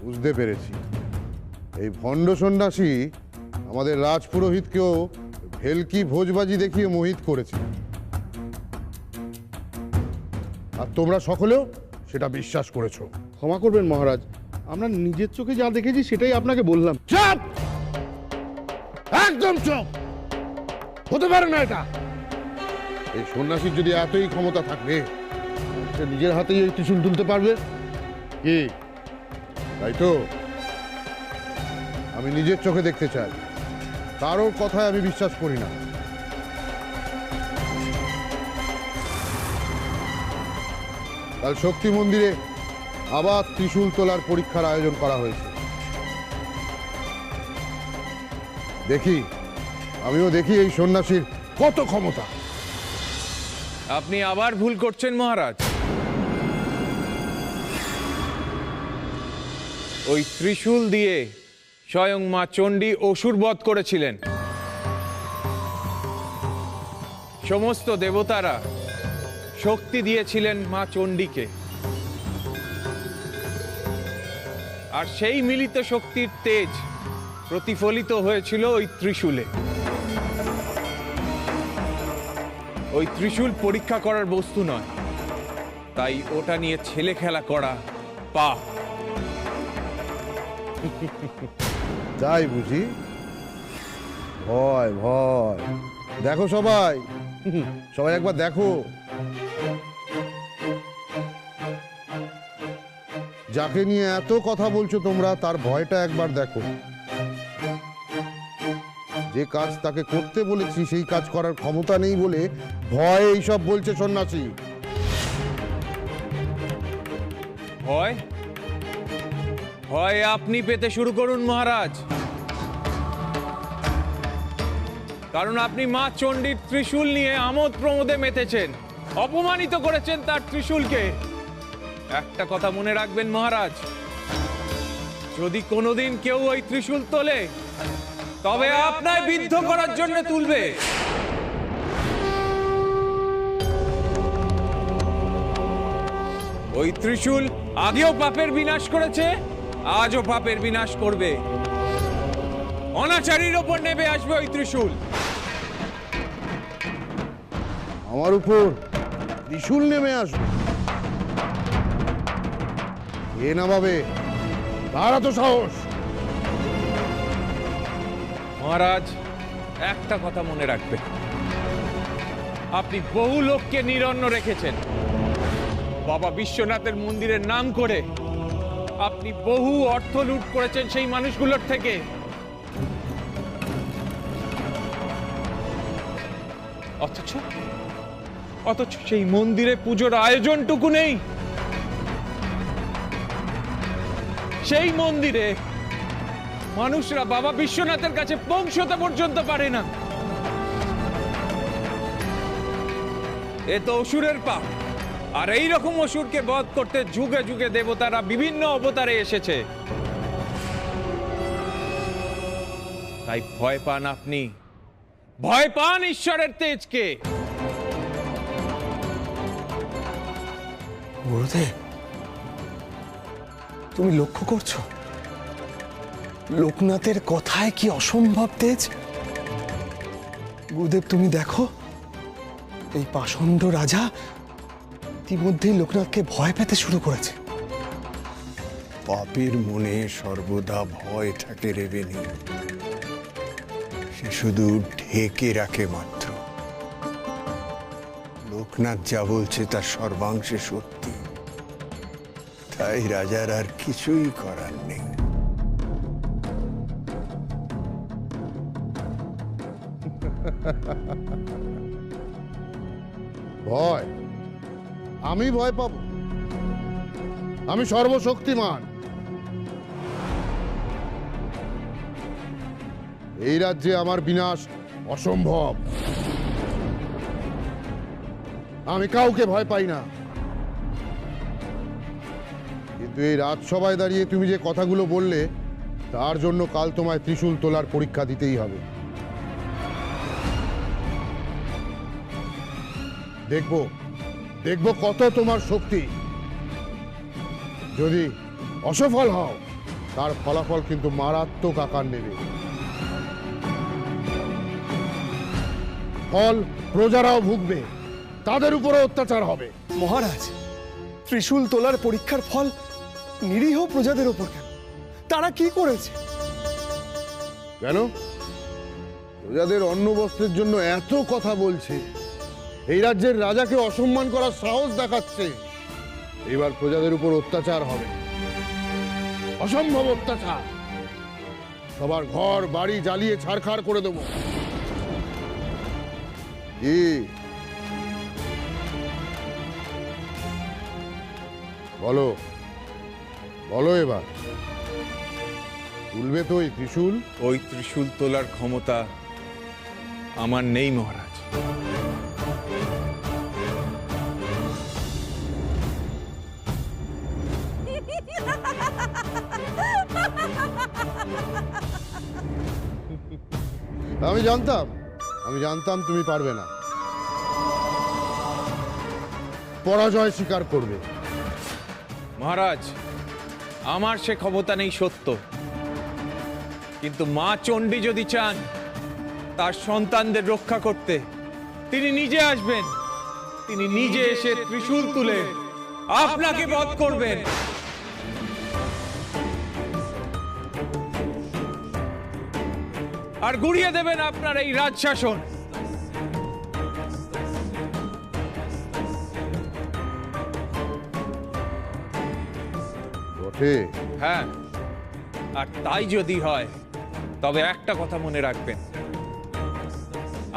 বুঝতে পেরেছি, এই ভণ্ড সন্ন্যাসী আমাদের রাজপুরোহিতকেও ভেলকি ভোজবাজি দেখিয়ে মোহিত করেছে, আর তোমরা সকলেও সেটা বিশ্বাস করেছো। ক্ষমা করবেন মহারাজ, আমরা নিজের চোখে যা দেখেছি সেটাই আপনাকে বললাম। চুপ! একদম চুপ! হতে পারে না এটা। এই সন্ন্যাসীর যদি এতই ক্ষমতা থাকবে, সে নিজের হাতেই এই ত্রিশূল তুলতে পারবে কি? তাই তো আমি নিজের চোখে দেখতে চাই, কারোর কথায় আমি বিশ্বাস করি না। কাল শক্তি মন্দিরে আবার ত্রিশূল তোলার পরীক্ষার আয়োজন করা হয়েছে। দেখি, আমিও দেখি এই সন্ন্যাসীর কত ক্ষমতা। আপনি আবার ভুল করছেন মহারাজ। ওই ত্রিশূল দিয়ে স্বয়ং মা চণ্ডী অসুর বধ করেছিলেন। সমস্ত দেবতারা শক্তি দিয়েছিলেন মা চণ্ডীকে, আর সেই মিলিত শক্তির তেজ প্রতিফলিত হয়েছিল ওই ত্রিশূলে। ওই ত্রিশূল পরীক্ষা করার বস্তু নয়, তাই ওটা নিয়ে ছেলে খেলা করা পাপ। তাই বুঝি? ভয় ভয়, দেখো সবাই, সবাই একবার দেখো, যাকে নিয়ে এত কথা বলছো তোমরা তার ভয়টা একবার দেখো। যে কাজ তাকে করতে বলেছি সেই কাজ করার ক্ষমতা নেই বলে ভয় এইসব বলছে সন্ন্যাসী। ভয় ভয় আপনি পেতে শুরু করুন মহারাজ, কারণ আপনি মা চণ্ডীর ত্রিশূল নিয়ে আমোদ প্রমোদে মেতেছেন, অপমানিত করেছেন তার ত্রিশূলকে। একটা কথা মনে রাখবেন মহারাজ, যদি কোনোদিন কেউ ওই ত্রিশূল তোলে তবে আপনায় বিদ্ধ করার জন্য তুলবে। ওই ত্রিশূল আগেও পাপের বিনাশ করেছে, আজও পাপের বিনাশ করবে। অনাচারীর ওপর নেমে আসবে ওই ত্রিশূল। আমার উপর ত্রিশূল নেমে আসবে? এ না ভাবে, তারা তো সাহস। মহারাজ, একটা কথা মনে রাখবেন, আপনি বহু লোককে নিরন্ন রেখেছেন। বাবা বিশ্বনাথের মন্দিরের নাম করে আপনি বহু অর্থ লুট করেছেন সেই মানুষগুলোর থেকে। অথচ সেই মন্দিরে পুজোর আয়োজনটুকু নেই। সেই মন্দিরে মানুষরা বাবা বিশ্বনাথের কাছে পৌঁছতে পর্যন্ত পারে না। এ তো অসুরের পাপ, আর এই রকম অসুরকে বধ করতে যুগে যুগে দেবতারা বিভিন্ন অবতারে এসেছে। তাই ভয় পান আপনি, ভয় পান ঈশ্বরের তেজকে। গুরুদেব, তুমি লক্ষ্য করছো লোকনাথের কথায় কি অসম্ভব তেজ? গুরুদেব তুমি দেখো, এই পাষণ্ড রাজা ইতিমধ্যেই লোকনাথকে ভয় পেতে শুরু করেছে। পাপীর মনে সর্বদা ভয় থাকে রেবেনি, সে শুধু ঢেকে রাখে মাত্র। লোকনাথ যা বলছে তার সর্বাংশে সত্যি, তাই রাজার আর কিছুই করার নেই। ভয়? আমি ভয় পাবো? আমি সর্বশক্তিমান। এই রাজ্যে আমার বিনাশ অসম্ভব। আমি কাউকে ভয় পাই না। কিন্তু এই রাজসভায় দাঁড়িয়ে তুমি যে কথাগুলো বললে, তার জন্য কাল তোমায় ত্রিশূল তোলার পরীক্ষা দিতেই হবে। দেখবো দেখবো কত তোমার শক্তি। যদি অসফল হও তার ফলাফল কিন্তু মারাত্মক আকার নেবে। ফল প্রজারাও ভুগবে, তাদের উপরে অত্যাচার হবে। মহারাজ, ত্রিশূল তোলার পরীক্ষার ফল নিরীহ প্রজাদের ওপর কেন? তারা কি করেছে? কেন? প্রজাদের অন্ন বস্ত্রের জন্য এত কথা বলছে, এই রাজ্যের রাজাকে অসম্মান করার সাহস দেখাচ্ছে। এবার প্রজাদের উপর অত্যাচার হবে, অসম্ভব অত্যাচার। সবার ঘর বাড়ি জ্বালিয়ে ছারখার করে দেব। কি বলো, বলো এবার, তুলবে তো ওই ত্রিশূল? ওই ত্রিশূল তোলার ক্ষমতা আমার নেই মহারাজ। আমি জানতাম তুমি পারবে না, পরাজয় স্বীকার করবে। মহারাজ, আমার সে ক্ষমতা নেই সত্য, কিন্তু মা চণ্ডী যদি চান তার সন্তানদের রক্ষা করতে, তিনি নিজে আসবেন, তিনি নিজে এসে ত্রিশূল তুলে আপনাকে বধ করবেন। আর গুড়িয়ে দেবেন আপনার এই রাজশাসন। বটে? হ্যাঁ, আর তাই যদি হয় তবে একটা কথা মনে রাখবেন,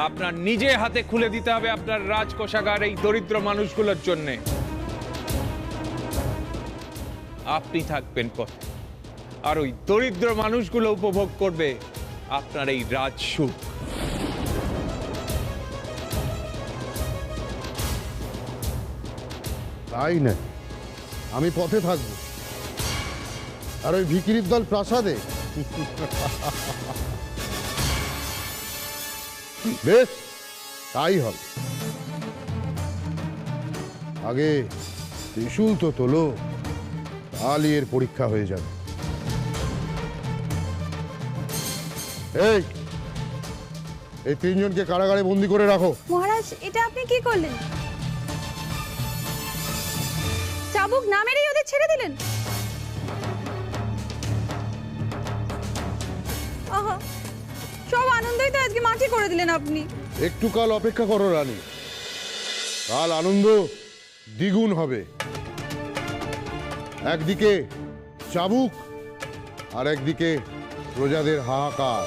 আপনার নিজে হাতে খুলে দিতে হবে আপনার রাজকোষাগার এই দরিদ্র মানুষগুলোর জন্যে। আপনি থাকবেন পথে, আর ওই দরিদ্র মানুষগুলো উপভোগ করবে আপনার এই রাজসুখ। তাই না, আমি পথে থাকবো, আর ওই ভিখিরির দল প্রাসাদে। বেশ, তাই হবে। আগে ত্রিশূল তো তোলো, তাহলে এর পরীক্ষা হয়ে যাবে। এই তিনজনকে কারাগারে বন্দি করে রাখো। মহারাজ, এটা আপনি কি করলেন? চাবুক না মেরেই ওদের ছেড়ে দিলেন? আহা, সব আনন্দই তো আজকে মাটি করে দিলেন আপনি। একটু কাল অপেক্ষা করো রানী, কাল আনন্দ দ্বিগুণ হবে। একদিকে চাবুক, আর একদিকে প্রজাদের হাহাকার।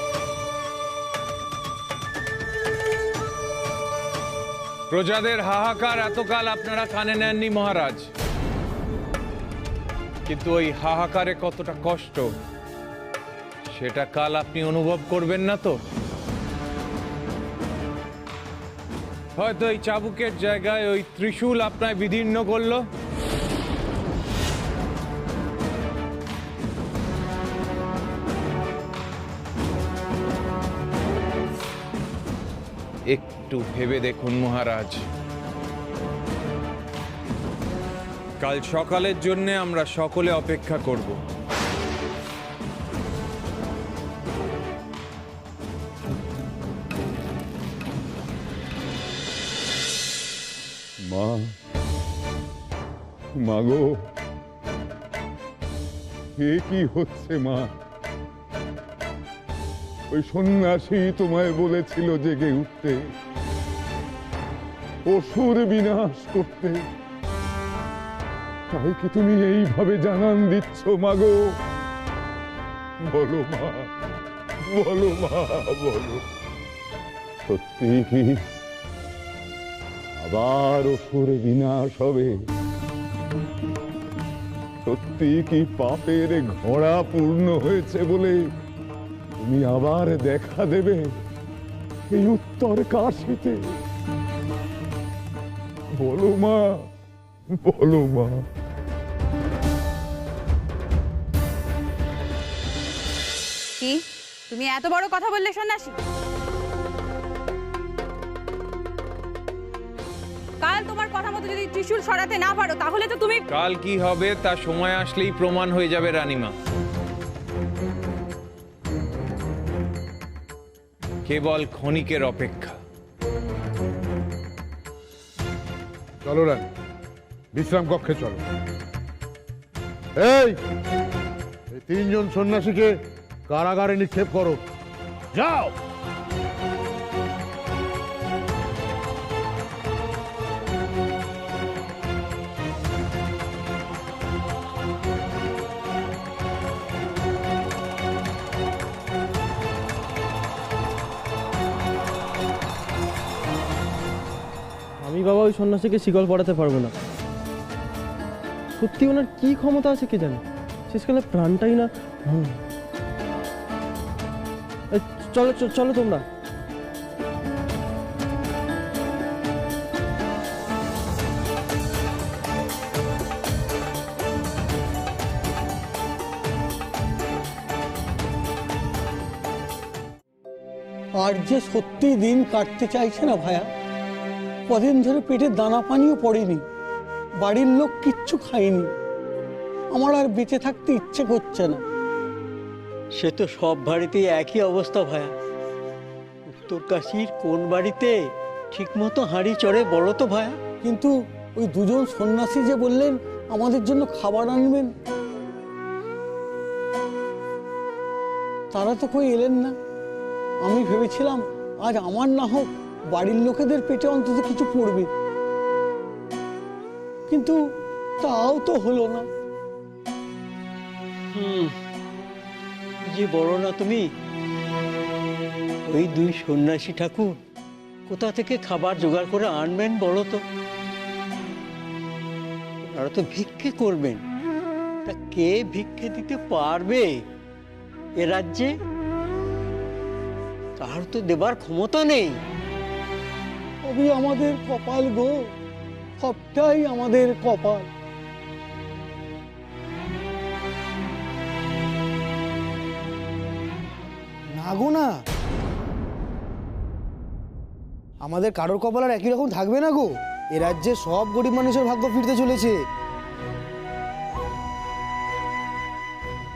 প্রজাদের হাহাকার এতকাল আপনারা কানে নেননি মহারাজ, কিন্তু ওই হাহাকারে কতটা কষ্ট সেটা কাল আপনি অনুভব করবেন না তো? হয়তো এই চাবুকের জায়গায় ওই ত্রিশূল আপনায় বিদীর্ণ করলো। একটু ভেবে দেখুন মহারাজ, কাল সকালের জন্য আমরা সকলে অপেক্ষা করব। মা, মাগো, এ কি হচ্ছে মা? ওই সন্ন্যাসী তোমায় বলেছিল জেগে উঠতে, অসুর বিনাশ করতে, তাই কি তুমি এইভাবে জানান দিচ্ছ মাগো? বলো মা, বলো মা, বলো, সত্যি কি আবার অসুর বিনাশ হবে? সত্যি কি পাপের ঘোড়া পূর্ণ হয়েছে বলে তুমি আবার দেখা দেবে এই উত্তর কাশীতে? বলো মা, বলো মা। কি তুমি এত বড় কথা বললে সন্ন্যাসী? কাল তোমার কথা মতো যদি ত্রিশূল সরাতে না পারো তাহলে তো তুমি... কাল কি হবে তা সময় আসলেই প্রমাণ হয়ে যাবে রানীমা। কেবল ক্ষণিকের অপেক্ষা। চলো রানী, বিশ্রাম কক্ষে চলো। এই তিনজন সন্ন্যাসীকে কারাগারে নিক্ষেপ করো, যাও। আমি বাবা ওই সন্ন্যাসীকে শিকল পড়াতে পারবো না। সত্যি ওনার কি ক্ষমতা আছে কে জানে, শেষকালে প্রাণটাই না। চলো চলো তোমরা। আর যে সত্যি দিন কাটতে চাইছে না ভায়া, কদিন ধরে পেটে দানা পানিও পড়েনি, বাড়ির লোক কিচ্ছু খায়নি, আমার আর বেঁচে থাকতে ইচ্ছে করছে না। সে তো সব বাড়িতেই একই অবস্থা ভায়া। উত্তরকাশীর কোন বাড়িতে ঠিক মতো হাঁড়ি চড়ে বলো তো ভায়া? কিন্তু ওই দুজন সন্ন্যাসী যে বললেন আমাদের জন্য খাবার আনবেন, তারা তো কই এলেন না। আমি ভেবেছিলাম আজ আমার না হোক বাড়ির লোকেদের পেটে অন্তত কিছু পড়বে, কিন্তু তাও তো হলো না। যে বড় না তুমি, ওই দুই সন্ন্যাসী ঠাকুর কোথা থেকে খাবার জোগাড় করে আনবেন বলো তো? ওনারা তো ভিক্ষে করবেন, তা কে ভিক্ষে দিতে পারবে এ রাজ্যে? তার তো দেবার ক্ষমতা নেই। সবই আমাদের কপাল গো, সবটাই আমাদের কপাল। না গো না, আমাদের কারোর কপাল আর একই রকম থাকবে না গো। এ রাজ্যে সব গরিব মানুষের ভাগ্য ফিরতে চলেছে,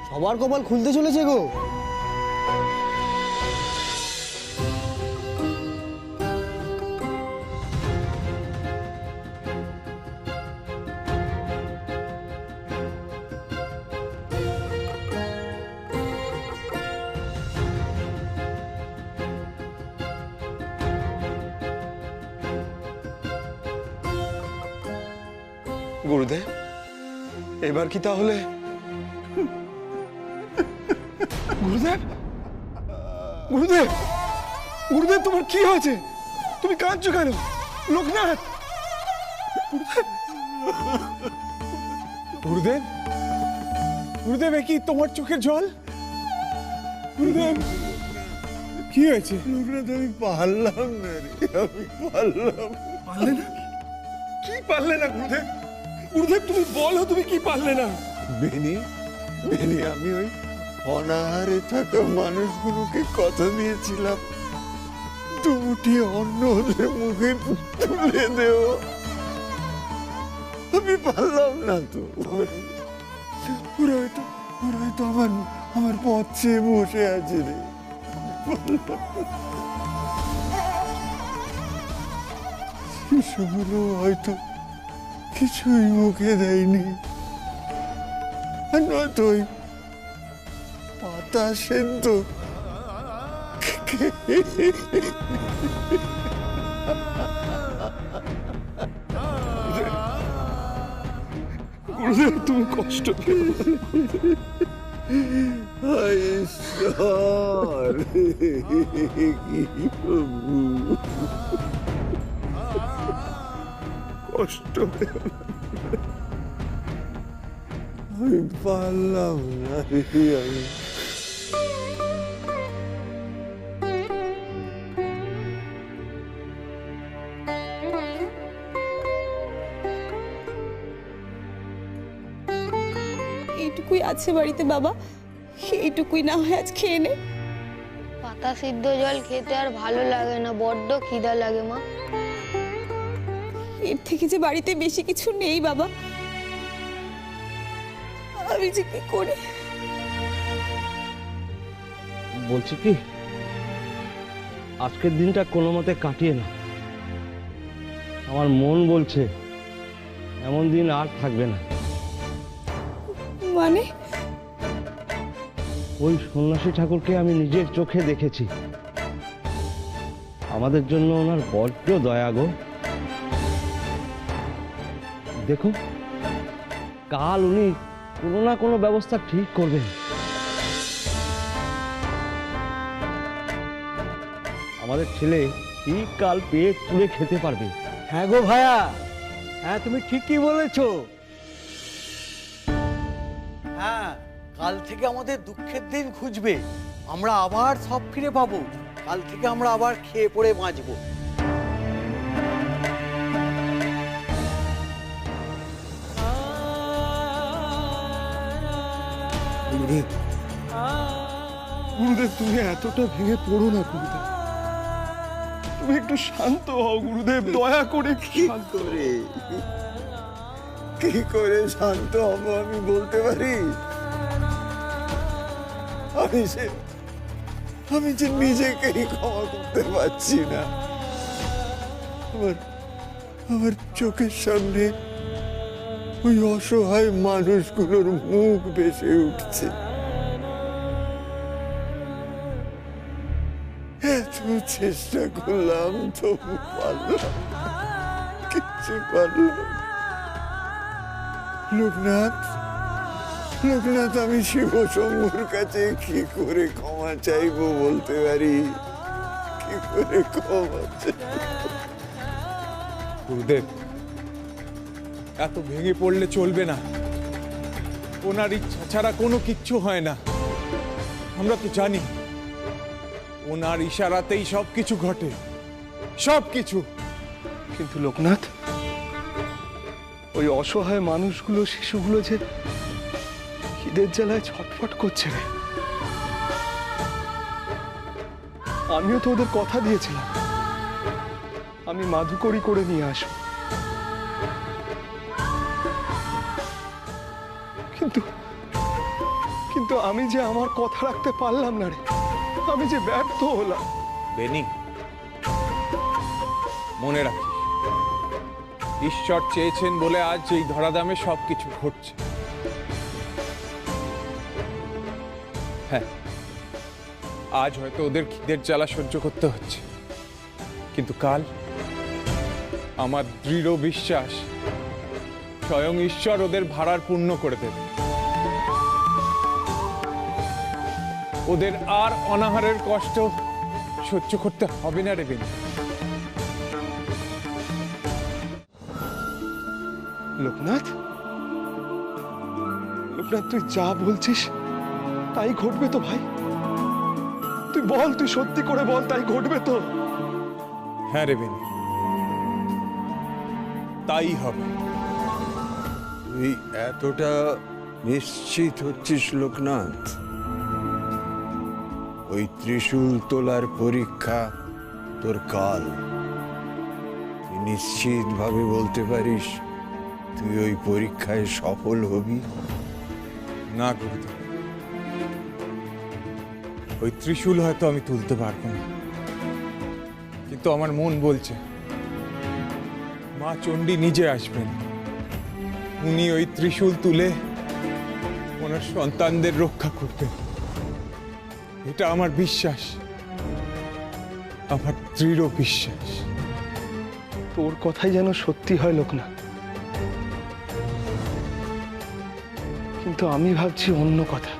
সবার কপাল খুলতে চলেছে গো। গুরুদেব, এবার কি তাহলে? গুরুদেব, গুরুদেব, গুরুদেব, তোমার কি হয়েছে? তুমি কাঁদছো কেন? লোকনাথ, গুরুদেব, গুরুদেব, কি তোমার চোখের জল? গুরুদেব, কি হয়েছে? লোকনাথ, আমি পারলাম না রে, আমি পারলাম। পারলে না? কি পারলে না গুরুদেব? গুরুদেব, তুমি বলো, তুমি কি পারলে না? বেনি, বেনি, আমি ওই অনাহারে থাকা মানুষগুলোকে কথা দিয়েছিলাম দুটি অন্ন ওদের মুখে তুলে দেও। আমি পারলাম না তো। ওরা হয়তো আমার পথ চেয়ে বসে আছে রে। শিশুগুলো হয়তো কিছুই মুখে দেয়নি, আর নয়তো ওই পাতা সেদ্ধ গুরুদেব, তুমি কষ্ট পেও না। ঈশ্বর, কি প্রভু, কষ্ট পেও না। আমি পারলাম না রে, আমি এইটুকুই আছে বাড়িতে বাবা, এইটুকুই না হয় আজ খেয়ে নে। পাতা সিদ্ধ জল খেতে আর ভালো লাগে না, বড্ড খিদা লাগে মা। এর থেকে যে বাড়িতে বেশি কিছু নেই বাবা, আমি যে কি করে। বলছি কি, আজকের দিনটা কোনো মতে কাটিয়ে না। আমার মন বলছে এমন দিন আর থাকবে না। মানে ওই সন্ন্যাসী ঠাকুরকে আমি নিজের চোখে দেখেছি। আমাদের জন্য ওনার বড্ড দয়া গো। দেখুন, কাল উনি কোনো না কোনো ব্যবস্থা ঠিক করবেন। আমাদের ছেলে ঠিক কাল পেট পুড়ে খেতে পারবে। হ্যাঁ গো ভায়া, হ্যাঁ তুমি ঠিকই বলেছো। হ্যাঁ, কাল থেকে আমাদের দুঃখের দিন খুঁজবে, আমরা আবার সব ফিরে পাবো। কাল থেকে আমরা আবার খেয়ে পড়ে বাঁচবো। গুরুদেব, গুরুদেব তুমি এতটা ভেঙে পড়ো না গুরুদেব, তুমি একটু শান্ত হও গুরুদেব, দয়া করে শান্ত করে কি করে শান্ত হবো আমি বলতে পারি? আমি যে নিজেকেই ক্ষমা করতে পারছি না। আমার চোখের সামনে ওই অসহায় মানুষগুলোর মুখ ভেসে উঠছে। এত চেষ্টা করলাম তবু পারলাম, কিচ্ছু পারলাম। লোকনাথ, আমি শিব শম্ভুর কাছে কি করে ক্ষমা চাইবো বলতে পারি? কি করে ক্ষমা চাইবো? গুরুদেব, এত ভেঙে পড়লে চলবে না। ওনার ইচ্ছা ছাড়া কোনো কিচ্ছু হয় না, আমরা তো জানি। ওনার ইশারাতেই সবকিছু ঘটে, সবকিছু। কিন্তু লোকনাথ, ওই অসহায় মানুষগুলো, শিশুগুলো যে খিদের জ্বালায় ছটফট করছে রে। আমিও তো ওদের কথা দিয়েছিলাম আমি মাধুকরী করে নিয়ে আসবো, কিন্তু আমি যে আমার কথা রাখতে পারলাম না রে, আমি যে ব্যর্থ হলাম। বেনি, মনে রাখিস, ঈশ্বর চেয়েছেন বলে আজ এই ধরাধামে সবকিছু ঘটছে। হ্যাঁ, আজ হয়তো ওদের খিদের জ্বালা সহ্য করতে হচ্ছে, কিন্তু কাল আমার দৃঢ় বিশ্বাস স্বয়ং ঈশ্বর ওদের ভাড়ার পূর্ণ করে দেবে। ওদের আর অনাহারের কষ্ট সহ্য করতে হবে না রে বেনি। লোকনাথ, তুই যা বলছিস তাই ঘটবে তো ভাই? তুই বল, তুই সত্যি করে বল, তাই ঘটবে তো? হ্যাঁ রে বেনি, তাই হবে। তুই এতটা নিশ্চিত হচ্ছিস লোকনাথ? ওই ত্রিশূল তোলার পরীক্ষা তোর কাল। তুই নিশ্চিত ভাবে বলতে পারিস তুই ওই পরীক্ষায় সফল হবি? না গুরুদেব, ওই ত্রিশূল হয়তো আমি তুলতে পারবো না, কিন্তু আমার মন বলছে মা চণ্ডী নিজে আসবেন। উনি ওই ত্রিশূল তুলে ওনার সন্তানদের রক্ষা করবেন। এটা আমার বিশ্বাস, আমার দৃঢ় বিশ্বাস। তোর কথাই যেন সত্যি হয় লোকনাথ, কিন্তু আমি ভাবছি অন্য কথা।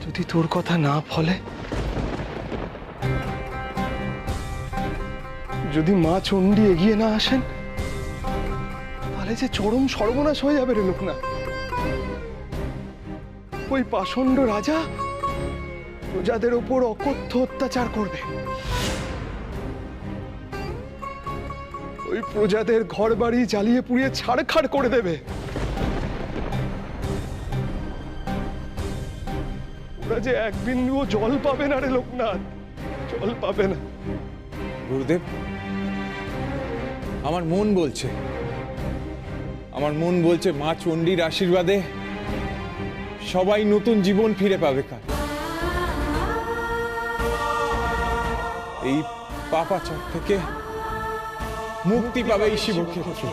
যদি তোর কথা না ফলে, যদি মা চণ্ডী এগিয়ে না আসেন, তাহলে যে চরম সর্বনাশ হয়ে যাবে রে লোকনাথ। ওই পাষণ্ড রাজা প্রজাদের ওপর অকথ্য অত্যাচার করবে। ওই প্রজাদের ঘর বাড়ি জ্বালিয়ে পুড়িয়ে ছাড়খাড় করে দেবে। ওরা যে এক বিন্দুও জল পাবে না রে লোকনাথ, জল পাবে না। গুরুদেব, আমার মন বলছে মা চণ্ডীর আশীর্বাদে সবাই নতুন জীবন ফিরে পাবে কাল। এই পাপাচার থেকে মুক্তি পাবে এই শিবক্ষেত্র।